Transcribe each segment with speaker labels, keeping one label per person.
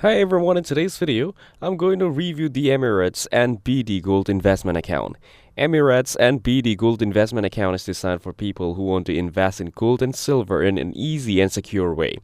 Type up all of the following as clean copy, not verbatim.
Speaker 1: Hi everyone, in today's video, I'm going to review the Emirates NBD Gold Investment Account. Emirates NBD Gold Investment Account is designed for people who want to invest in gold and silver in an easy and secure way.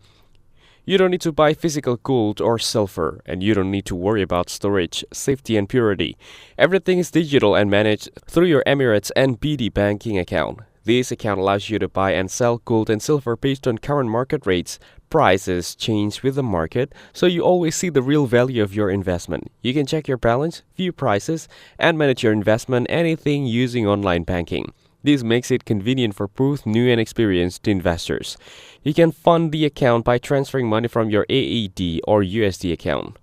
Speaker 1: You don't need to buy physical gold or silver, and you don't need to worry about storage, safety, and purity. Everything is digital and managed through your Emirates NBD banking account. This account allows you to buy and sell gold and silver based on current market rates. Prices change with the market, so you always see the real value of your investment. You can check your balance, view prices, and manage your investment anything using online banking. This makes it convenient for both new and experienced investors. You can fund the account by transferring money from your AED or USD account.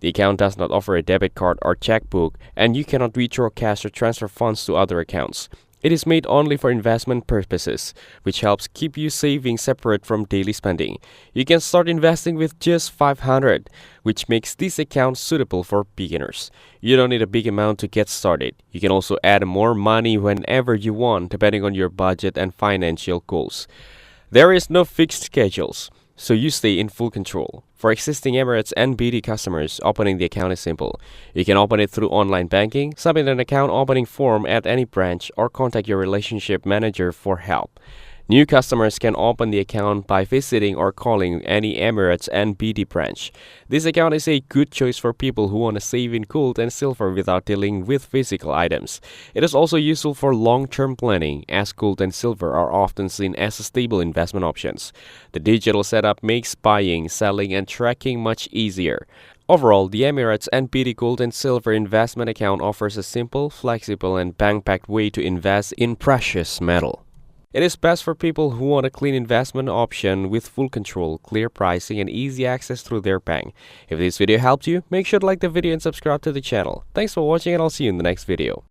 Speaker 1: The account does not offer a debit card or checkbook, and you cannot withdraw cash or transfer funds to other accounts. It is made only for investment purposes, which helps keep you saving separate from daily spending. You can start investing with just 500, which makes this account suitable for beginners. You don't need a big amount to get started. You can also add more money whenever you want, depending on your budget and financial goals. There is no fixed schedules, so you stay in full control. For existing Emirates NBD customers, opening the account is simple. You can open it through online banking, submit an account opening form at any branch, or contact your relationship manager for help. New customers can open the account by visiting or calling any Emirates NBD branch. This account is a good choice for people who want to save in gold and silver without dealing with physical items. It is also useful for long-term planning, as gold and silver are often seen as stable investment options. The digital setup makes buying, selling, and tracking much easier. Overall, the Emirates NBD Gold and Silver Investment Account offers a simple, flexible, and bank-backed way to invest in precious metal. It is best for people who want a clean investment option with full control, clear pricing, and easy access through their bank. If this video helped you, make sure to like the video and subscribe to the channel. Thanks for watching, and I'll see you in the next video.